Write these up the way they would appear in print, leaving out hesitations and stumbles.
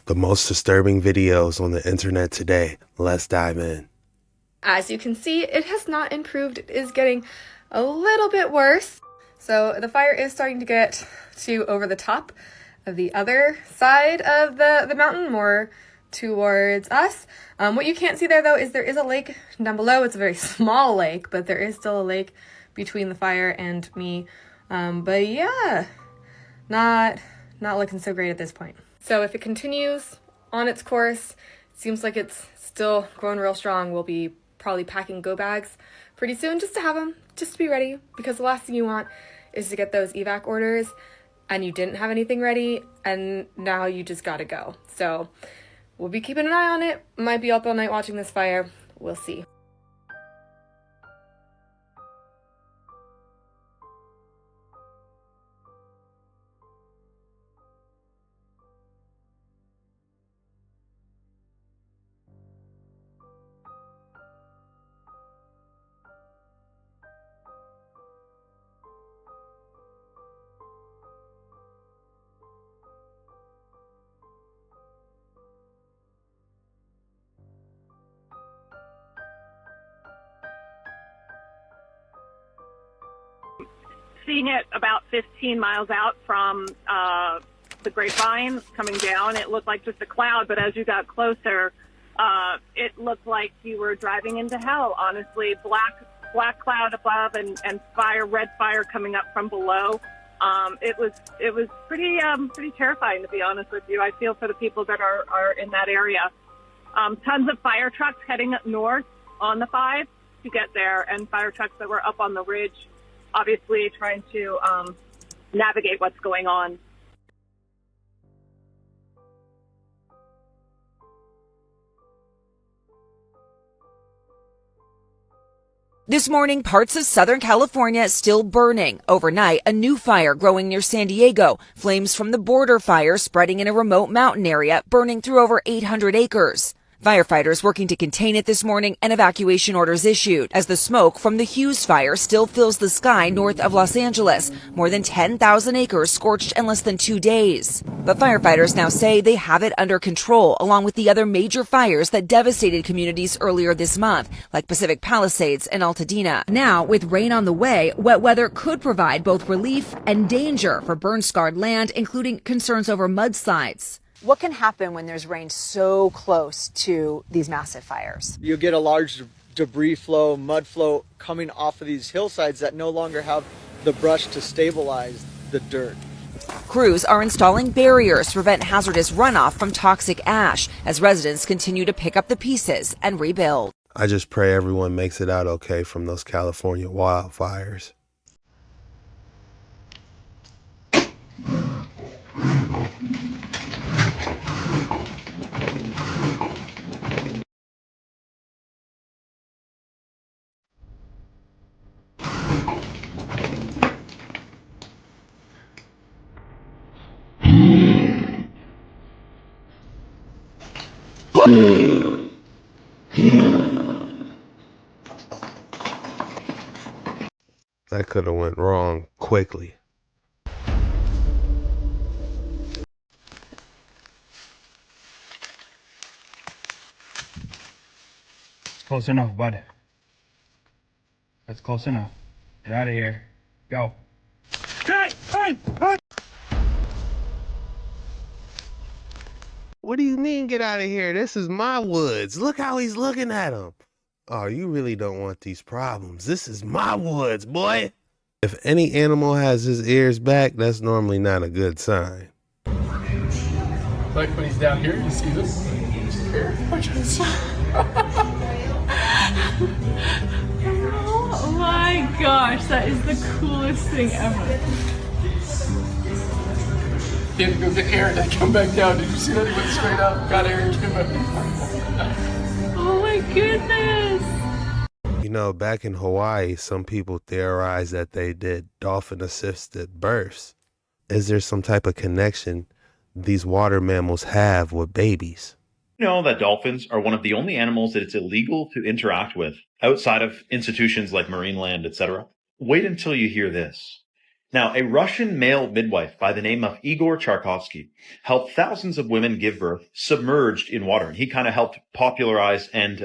The most disturbing videos on the internet today. Let's dive in. As you can see, it has not improved. It is getting a little bit worse. So the fire is starting to get to over the top of the other side of the mountain, more towards us. What you can't see there, though, is there is a lake down below. It's a very small lake, but there is still a lake between the fire and me. But yeah, not looking so great at this point. So if it continues on its course, it seems like it's still growing real strong. We'll be probably packing go bags pretty soon just to have them, just to be ready, because the last thing you want is to get those evac orders and you didn't have anything ready and now you just gotta go. So we'll be keeping an eye on it. Might be up all night watching this fire. We'll see. Seeing it about 15 miles out from the grapevine coming down, it looked like just a cloud, but as you got closer, it looked like you were driving into hell, honestly. Black cloud above and red fire coming up from below. It was pretty terrifying, to be honest with you. I feel for the people that are in that area. Tons of fire trucks heading up north on the 5 to get there, and fire trucks that were up on the ridge, obviously trying to navigate what's going on. This morning, parts of Southern California still burning. Overnight, a new fire growing near San Diego. Flames from the border fire spreading in a remote mountain area, burning through over 800 acres. Firefighters working to contain it this morning and evacuation orders issued as the smoke from the Hughes fire still fills the sky north of Los Angeles. More than 10,000 acres scorched in less than 2 days. But firefighters now say they have it under control, along with the other major fires that devastated communities earlier this month, like Pacific Palisades and Altadena. Now, with rain on the way, wet weather could provide both relief and danger for burn-scarred land, including concerns over mudslides. What can happen when there's rain so close to these massive fires? You get a large debris flow, mud flow coming off of these hillsides that no longer have the brush to stabilize the dirt. Crews are installing barriers to prevent hazardous runoff from toxic ash as residents continue to pick up the pieces and rebuild. I just pray everyone makes it out okay from those California wildfires. That could have went wrong quickly. It's close enough, bud. That's close enough. Get out of here. Go. Hey! What do you mean get out of here? This is my woods. Look how he's looking at them. Oh, you really don't want these problems. This is my woods, boy. If any animal has his ears back, that's normally not a good sign. Like when he's down here, you see this? Oh my gosh, that is the coolest thing ever. He had to go get air and then come back down. Did you see that? He went straight up, got air, and came back. Oh my goodness. You know, back in Hawaii, some people theorize that they did dolphin-assisted births. Is there some type of connection these water mammals have with babies? You know that dolphins are one of the only animals that it's illegal to interact with outside of institutions like Marineland, etc. Wait until you hear this. Now, a Russian male midwife by the name of Igor Charkovsky helped thousands of women give birth submerged in water. And he kind of helped popularize and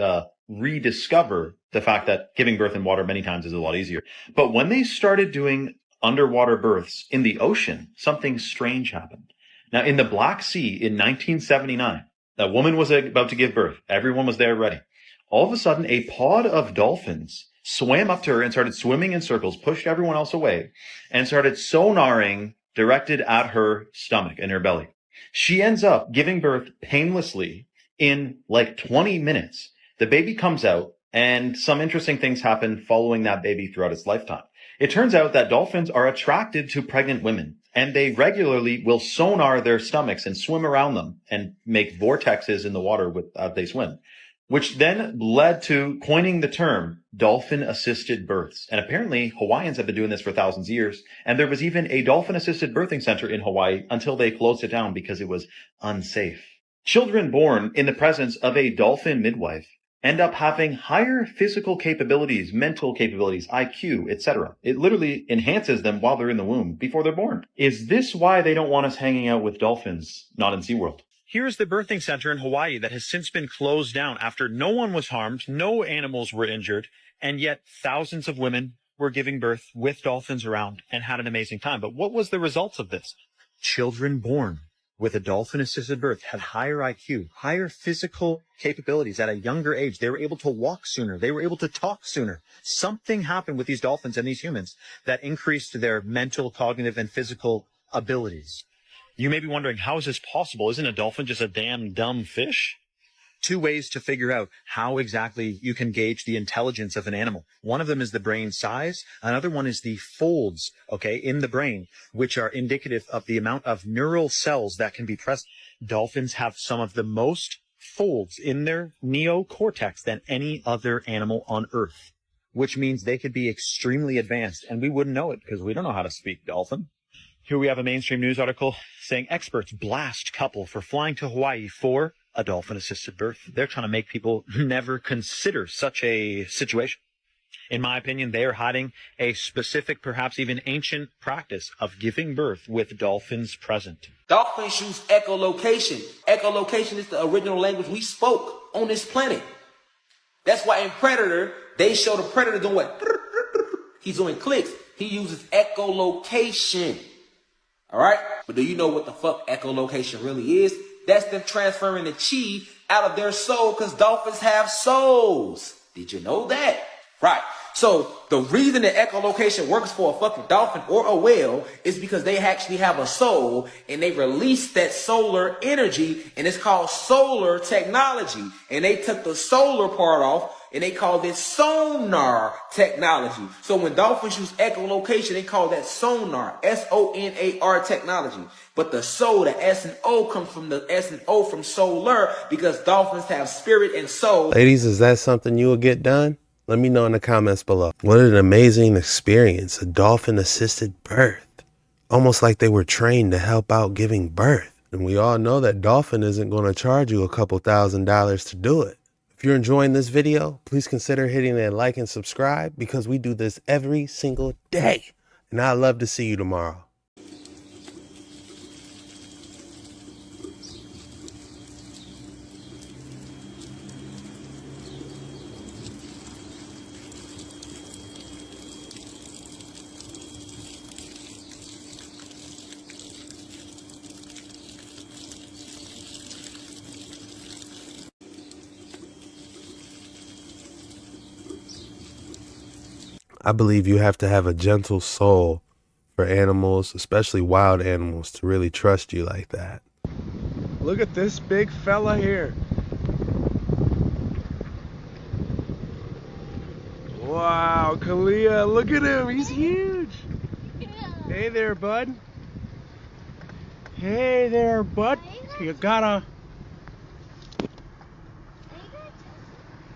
rediscover the fact that giving birth in water many times is a lot easier. But when they started doing underwater births in the ocean, something strange happened. Now, in the Black Sea in 1979, a woman was about to give birth. Everyone was there ready. All of a sudden, a pod of dolphins swam up to her and started swimming in circles, pushed everyone else away, and started sonaring directed at her stomach and her belly. She ends up giving birth painlessly in like 20 minutes. The baby comes out, and some interesting things happen following that baby throughout its lifetime. It turns out that dolphins are attracted to pregnant women, and they regularly will sonar their stomachs and swim around them and make vortexes in the water as they swim, which then led to coining the term dolphin-assisted births. And apparently Hawaiians have been doing this for thousands of years. And there was even a dolphin-assisted birthing center in Hawaii until they closed it down because it was unsafe. Children born in the presence of a dolphin midwife end up having higher physical capabilities, mental capabilities, IQ, etc. It literally enhances them while they're in the womb before they're born. Is this why they don't want us hanging out with dolphins, not in SeaWorld? Here's the birthing center in Hawaii that has since been closed down after no one was harmed, no animals were injured, and yet thousands of women were giving birth with dolphins around and had an amazing time. But what was the results of this? Children born with a dolphin-assisted birth had higher IQ, higher physical capabilities at a younger age. They were able to walk sooner. They were able to talk sooner. Something happened with these dolphins and these humans that increased their mental, cognitive, and physical abilities. You may be wondering, how is this possible? Isn't a dolphin just a damn dumb fish? Two ways to figure out how exactly you can gauge the intelligence of an animal. One of them is the brain size. Another one is the folds, in the brain, which are indicative of the amount of neural cells that can be present. Dolphins have some of the most folds in their neocortex than any other animal on Earth, which means they could be extremely advanced, and we wouldn't know it because we don't know how to speak dolphin. Here we have a mainstream news article saying experts blast couple for flying to Hawaii for a dolphin-assisted birth. They're trying to make people never consider such a situation. In my opinion, they are hiding a specific, perhaps even ancient practice of giving birth with dolphins present. Dolphins use echolocation. Echolocation is the original language we spoke on this planet. That's why in Predator, they show the predator doing what? He's doing clicks. He uses echolocation. All right? But do you know what the fuck echolocation really is? That's them transferring the chi out of their soul, because dolphins have souls. Did you know that? Right. So the reason that echolocation works for a fucking dolphin or a whale is because they actually have a soul and they release that solar energy, and it's called solar technology. And they took the solar part off and they called it sonar technology. So when dolphins use echolocation, they call that sonar, S-O-N-A-R technology. But the soul, the S and O, comes from the S and O from solar, because dolphins have spirit and soul. Ladies, is that something you will get done? Let me know in the comments below. What an amazing experience, a dolphin-assisted birth. Almost like they were trained to help out giving birth. And we all know that dolphin isn't going to charge you a couple $1,000s to do it. If you're enjoying this video, please consider hitting that like and subscribe, because we do this every single day. And I'd love to see you tomorrow. I believe you have to have a gentle soul for animals, especially wild animals, to really trust you like that. Look at this big fella here. Wow, Kalia, look at him. He's huge. Hey there, bud. Hey there, bud. You gotta...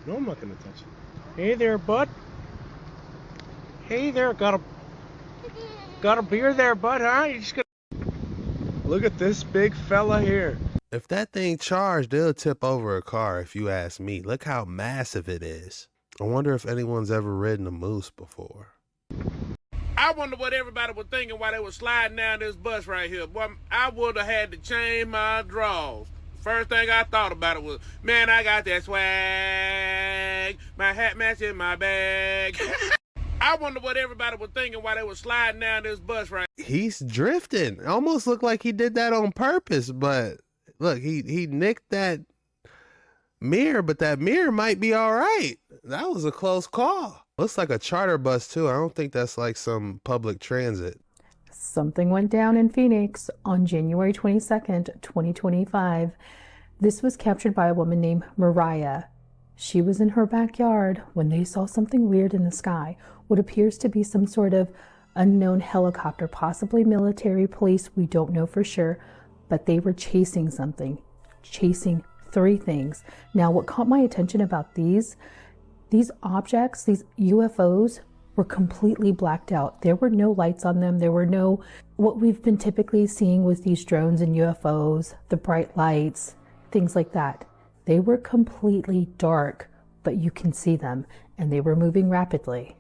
No, I'm not gonna touch it. Hey there, bud. Hey there, got a beer there, bud, huh? You just gonna... Look at this big fella here. If that thing charged, it'll tip over a car, if you ask me. Look how massive it is. I wonder if anyone's ever ridden a moose before. I wonder what everybody was thinking while they were sliding down this bus right here. Boy, I would have had to change my drawers. First thing I thought about it was, man, I got that swag. My hat matching my bag. I wonder what everybody was thinking while they were sliding down this bus right. He's drifting. Almost looked like he did that on purpose, but look, he nicked that mirror, but that mirror might be all right. That was a close call. Looks like a charter bus too. I don't think that's like some public transit. Something went down in Phoenix on January 22nd, 2025. This was captured by a woman named Mariah. She was in her backyard when they saw something weird in the sky, what appears to be some sort of unknown helicopter, possibly military, police, we don't know for sure, but they were chasing something, chasing three things. Now, what caught my attention about these objects, these UFOs, were completely blacked out. There were no lights on them. There were no, what we've been typically seeing with these drones and UFOs, the bright lights, things like that. They were completely dark, but you can see them, and they were moving rapidly.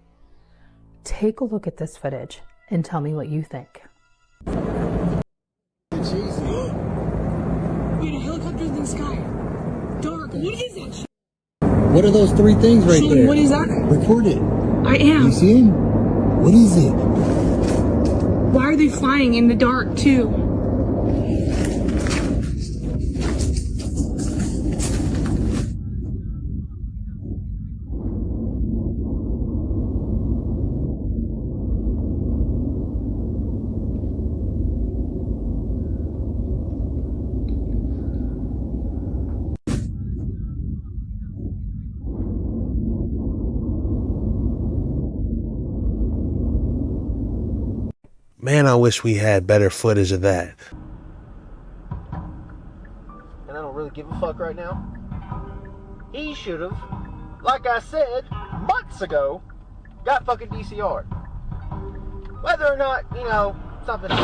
Take a look at this footage and tell me what you think. Wait, a helicopter in the sky. Dark. What is that shit? What are those three things right there? What is that? Record it. I am. You see him? What is it? Why are they flying in the dark too? Man, I wish we had better footage of that. And I don't really give a fuck right now. He should have, like I said months ago, got fucking DCR'd. Whether or not, you know, something else.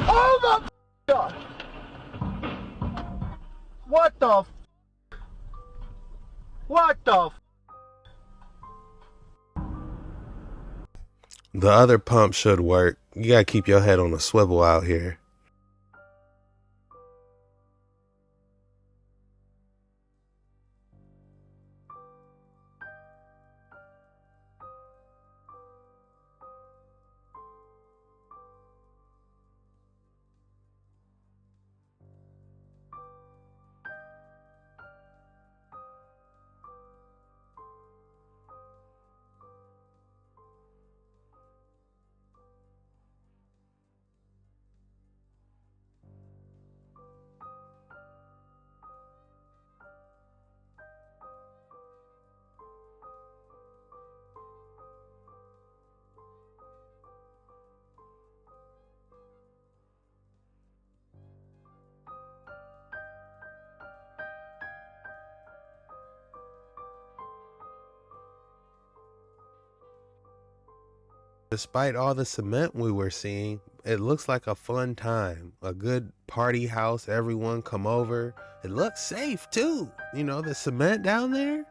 Oh my god! What the f? What the f? The other pump should work. You gotta keep your head on a swivel out here. Despite all the cement we were seeing, it looks like a fun time. A good party house, everyone come over. It looks safe too. You know, the cement down there.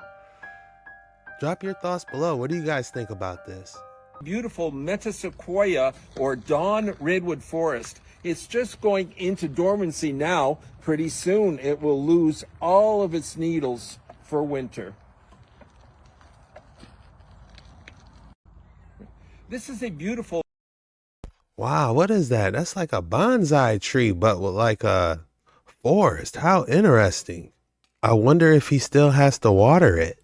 Drop your thoughts below. What do you guys think about this? Beautiful metasequoia or dawn redwood forest. It's just going into dormancy now. Pretty soon it will lose all of its needles for winter. This is a beautiful... Wow, what is that? That's like a bonsai tree, but with like a forest. How interesting. I wonder if he still has to water it.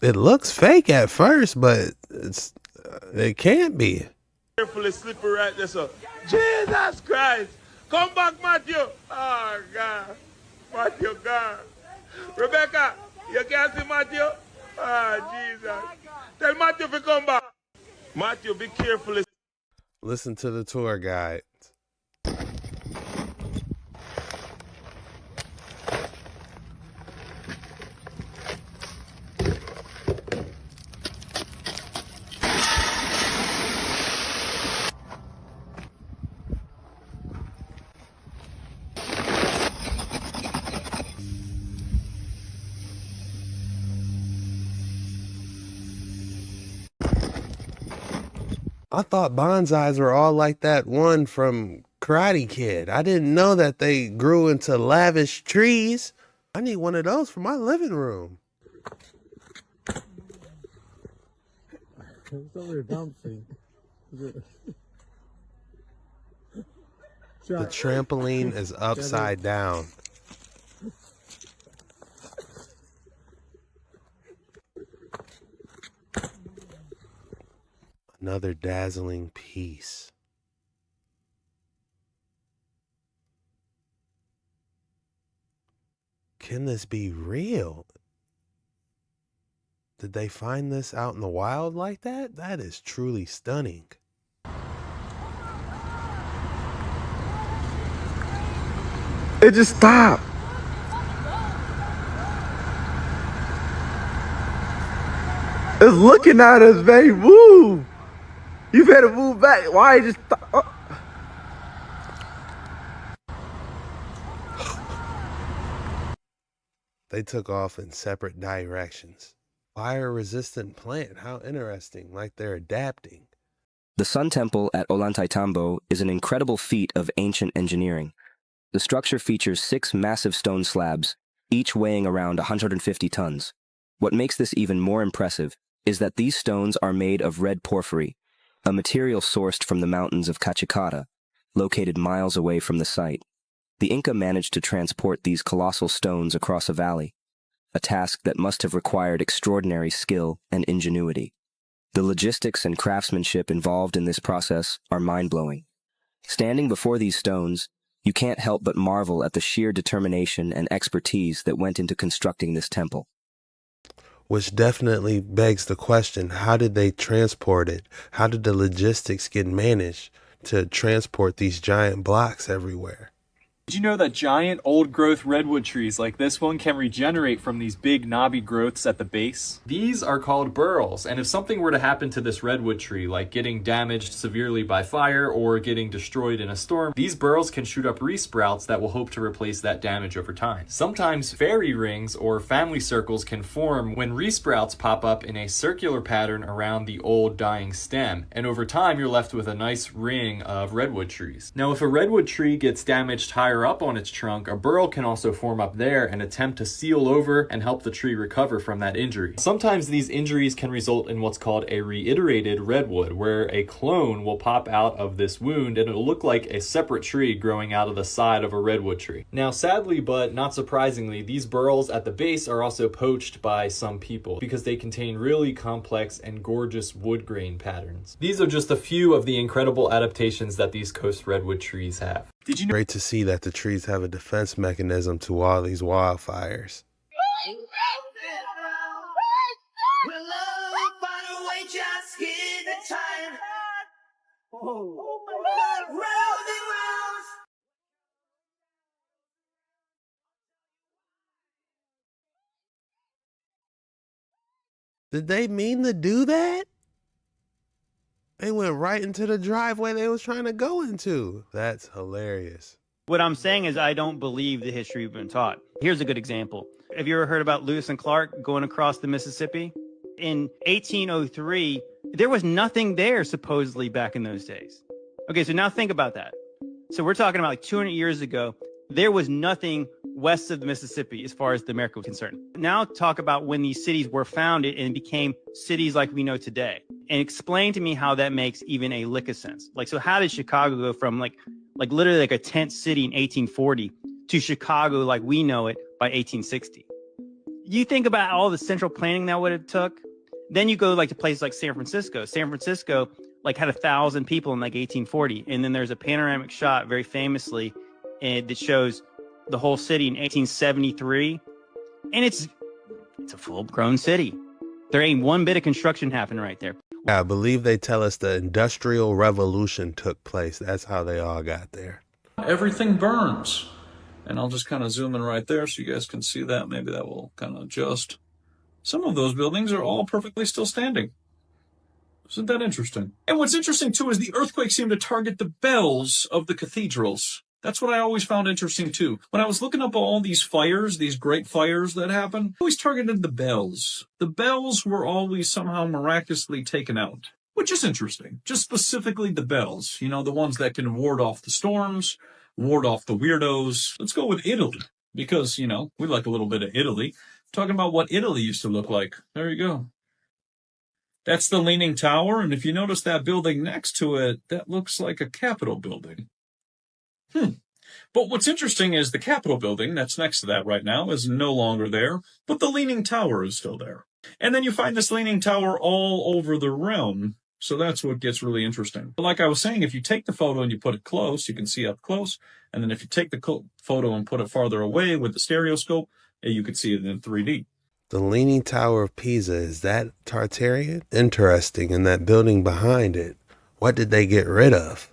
It looks fake at first, but it can't be. Carefully slippery right there, so. Jesus Christ! Come back, Matthew! Oh, God. Matthew, God. Rebecca, you can't see Matthew? Ah, Jesus. Tell Matthew to come back. Matthew, be careful. Listen to the tour guide. I thought bonsais were all like that one from Karate Kid. I didn't know that they grew into lavish trees. I need one of those for my living room. It's over bouncing. The trampoline is upside down. Another dazzling piece. Can this be real? Did they find this out in the wild like that? That is truly stunning. It just stopped. It's looking at us, baby. Move. You better move back. Why it just stop? Oh. They took off in separate directions. Fire-resistant plant. How interesting. Like they're adapting. The Sun Temple at Ollantaytambo is an incredible feat of ancient engineering. The structure features 6 massive stone slabs, each weighing around 150 tons. What makes this even more impressive is that these stones are made of red porphyry, a material sourced from the mountains of Cachicata, located miles away from the site. The Inca managed to transport these colossal stones across a valley, a task that must have required extraordinary skill and ingenuity. The logistics and craftsmanship involved in this process are mind-blowing. Standing before these stones, you can't help but marvel at the sheer determination and expertise that went into constructing this temple. Which definitely begs the question, how did they transport it? How did the logistics get managed to transport these giant blocks everywhere? Did you know that giant old-growth redwood trees like this one can regenerate from these big knobby growths at the base? These are called burls, and if something were to happen to this redwood tree, like getting damaged severely by fire or getting destroyed in a storm, these burls can shoot up resprouts that will hope to replace that damage over time. Sometimes fairy rings or family circles can form when resprouts pop up in a circular pattern around the old dying stem, and over time you're left with a nice ring of redwood trees. Now, if a redwood tree gets damaged higher up on its trunk, a burl can also form up there and attempt to seal over and help the tree recover from that injury. Sometimes these injuries can result in what's called a reiterated redwood, where a clone will pop out of this wound and it'll look like a separate tree growing out of the side of a redwood tree. Now, sadly, but not surprisingly, these burls at the base are also poached by some people because they contain really complex and gorgeous wood grain patterns. These are just a few of the incredible adaptations that these coast redwood trees have. Did you know? Great to see that the trees have a defense mechanism to all these wildfires. Did they mean to do that? They went right into the driveway they was trying to go into. That's hilarious. What I'm saying is I don't believe the history we've been taught. Here's a good example. Have you ever heard about Lewis and Clark going across the Mississippi? In 1803, there was nothing there supposedly back in those days. Okay, so now think about that. So we're talking about like 200 years ago. There was nothing west of the Mississippi as far as the America was concerned. Now talk about when these cities were founded and became cities like we know today. And explain to me how that makes even a lick of sense. Like, so how did Chicago go from like literally like a tent city in 1840 to Chicago like we know it by 1860? You think about all the central planning that would have took. Then you go like to places like San Francisco. San Francisco like had 1,000 people in like 1840. And then there's a panoramic shot very famously that shows the whole city in 1873. And it's a full-grown city. There ain't one bit of construction happening right there. I believe they tell us the Industrial Revolution took place. That's how they all got there. Everything burns. And I'll just kind of zoom in right there so you guys can see that. Maybe that will kind of adjust. Some of those buildings are all perfectly still standing. Isn't that interesting? And what's interesting, too, is the earthquake seemed to target the bells of the cathedrals. That's what I always found interesting, too. When I was looking up all these fires, these great fires that happened, I always targeted the bells. The bells were always somehow miraculously taken out. which is interesting. Just specifically the bells, you know, the ones that can ward off the storms, ward off the weirdos. Let's go with Italy, because, you know, we like a little bit of Italy. Talking about what Italy used to look like. There you go. That's the Leaning Tower, and if you notice that building next to it, that looks like a Capitol building. But what's interesting is the Capitol building that's next to that right now is no longer there, but the Leaning Tower is still there. And then you find this Leaning Tower all over the realm, so that's what gets really interesting. But like I was saying, if you take the photo and you put it close, you can see up close, and then if you take the photo and put it farther away with the stereoscope, you can see it in 3D. The Leaning Tower of Pisa, is that Tartarian? Interesting, and that building behind it, what did they get rid of?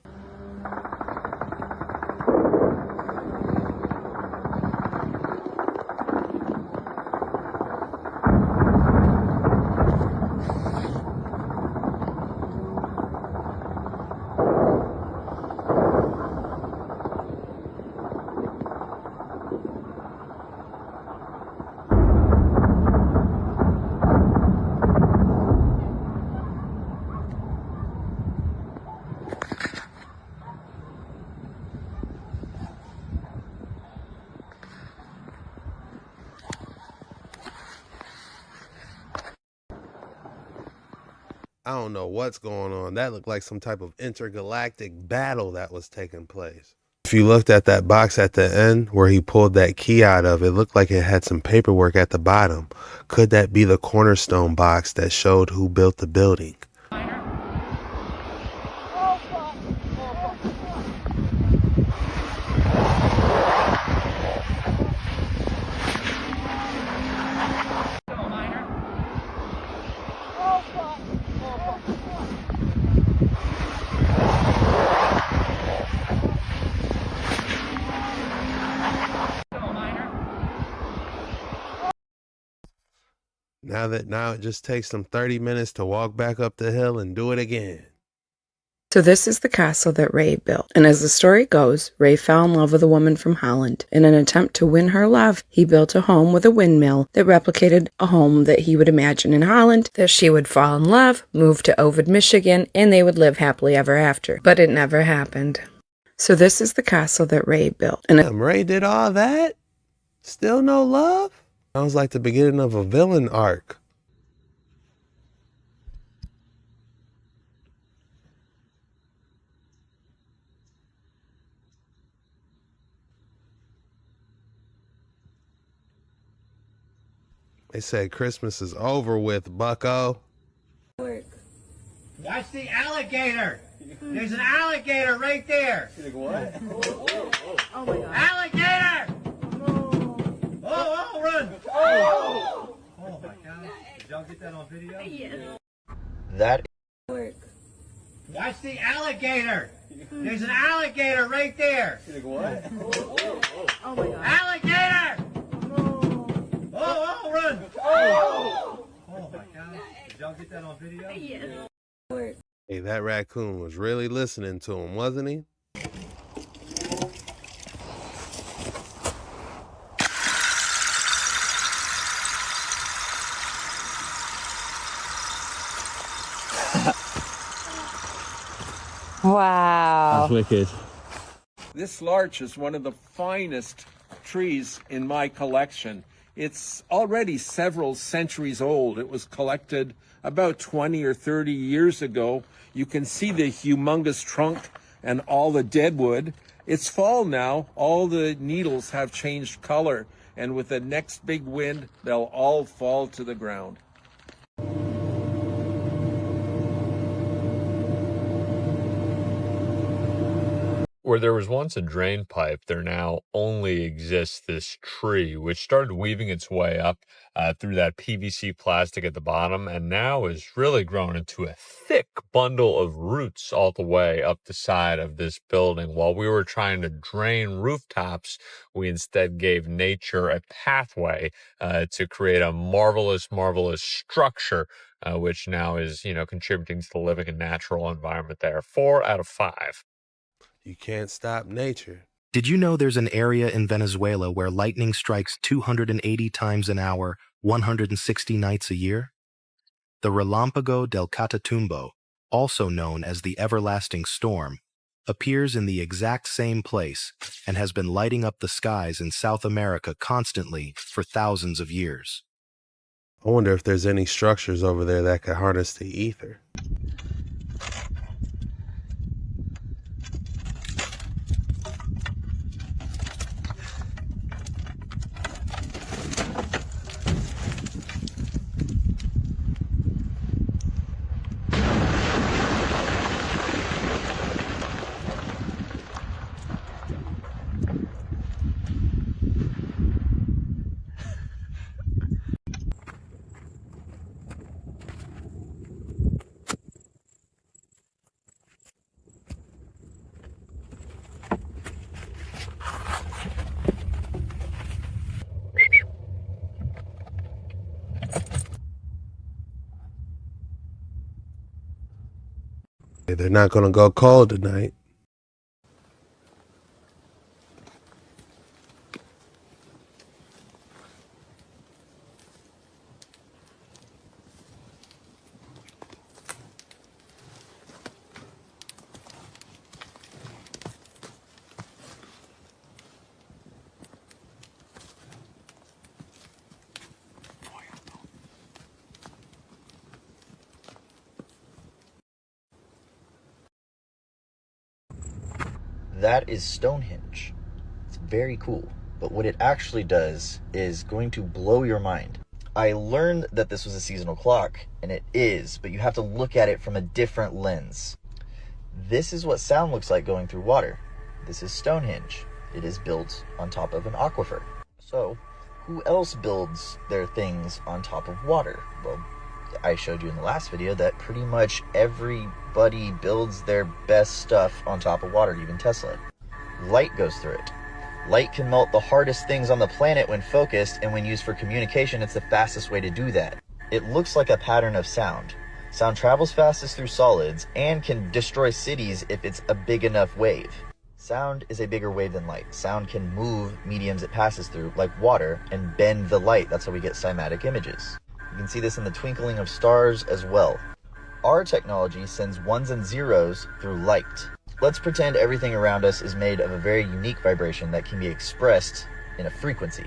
I don't know what's going on. That looked like some type of intergalactic battle that was taking place. If you looked at that box at the end where he pulled that key out of, it looked like it had some paperwork at the bottom. Could that be the cornerstone box that showed who built the building? Now it just takes them 30 minutes to walk back up the hill and do it again. So this is the castle that Ray built. And as the story goes, Ray fell in love with a woman from Holland. In an attempt to win her love, he built a home with a windmill that replicated a home that he would imagine in Holland, that she would fall in love, move to Ovid, Michigan, and they would live happily ever after. But it never happened. So this is the castle that Ray built. And Ray did all that? Still no love? Sounds like the beginning of a villain arc. They said Christmas is over with, bucko. Watch the alligator. There's an alligator right there. What? Oh my God. Alligator! Oh, run! Oh my God. Did y'all get that on video? Yes. That. Watch the alligator. There's an alligator right there. What? Oh my God. Alligator! Oh, run! Oh my God. Did y'all get that on video? Yes. Hey, that raccoon was really listening to him, wasn't he? Wow. That's wicked. This larch is one of the finest trees in my collection. It's already several centuries old. It was collected about 20 or 30 years ago. You can see the humongous trunk and all the dead wood. It's fall now. All the needles have changed color, and with the next big wind, they'll all fall to the ground. Where there was once a drain pipe, there now only exists this tree, which started weaving its way up through that PVC plastic at the bottom, and now is really grown into a thick bundle of roots all the way up the side of this building. While we were trying to drain rooftops, we instead gave nature a pathway to create a marvelous, marvelous structure, which now is, contributing to the living and natural environment there. 4 out of 5. You can't stop nature. Did you know there's an area in Venezuela where lightning strikes 280 times an hour, 160 nights a year? The Relámpago del Catatumbo, also known as the everlasting storm, appears in the exact same place and has been lighting up the skies in South America constantly for thousands of years. I wonder if there's any structures over there that could harness the ether. They're not going to go cold tonight. That is Stonehenge. It's very cool, but what it actually does is going to blow your mind. I learned that this was a seasonal clock, and it is, but you have to look at it from a different lens. This is what sound looks like going through water. This is Stonehenge. It is built on top of an aquifer. So, who else builds their things on top of water? Well, I showed you in the last video that pretty much everybody builds their best stuff on top of water, even Tesla. Light goes through it. Light can melt the hardest things on the planet when focused, and when used for communication, it's the fastest way to do that. It looks like a pattern of sound. Sound travels fastest through solids and can destroy cities if it's a big enough wave. Sound is a bigger wave than light. Sound can move mediums it passes through, like water, and bend the light. That's how we get cymatic images. You can see this in the twinkling of stars as well. Our technology sends ones and zeros through light. Let's pretend everything around us is made of a very unique vibration that can be expressed in a frequency.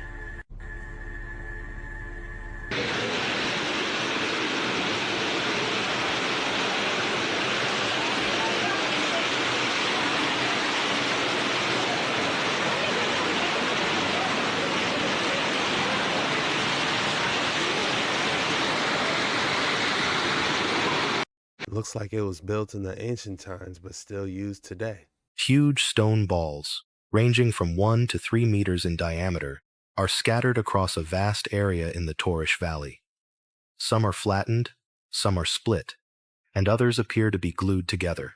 It looks like it was built in the ancient times, but still used today. Huge stone balls, ranging from 1 to 3 meters in diameter, are scattered across a vast area in the Taurish Valley. Some are flattened, some are split, and others appear to be glued together.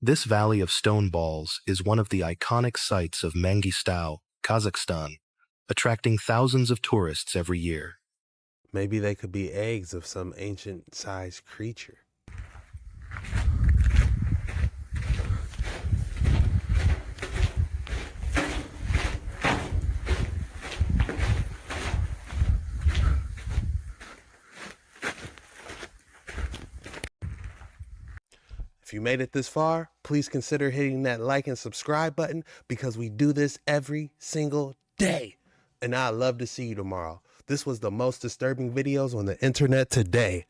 This valley of stone balls is one of the iconic sites of Mangistau, Kazakhstan, attracting thousands of tourists every year. Maybe they could be eggs of some ancient-sized creature. If you made it this far, please consider hitting that like and subscribe button, because we do this every single day. And I'd love to see you tomorrow. This was the most disturbing videos on the internet today.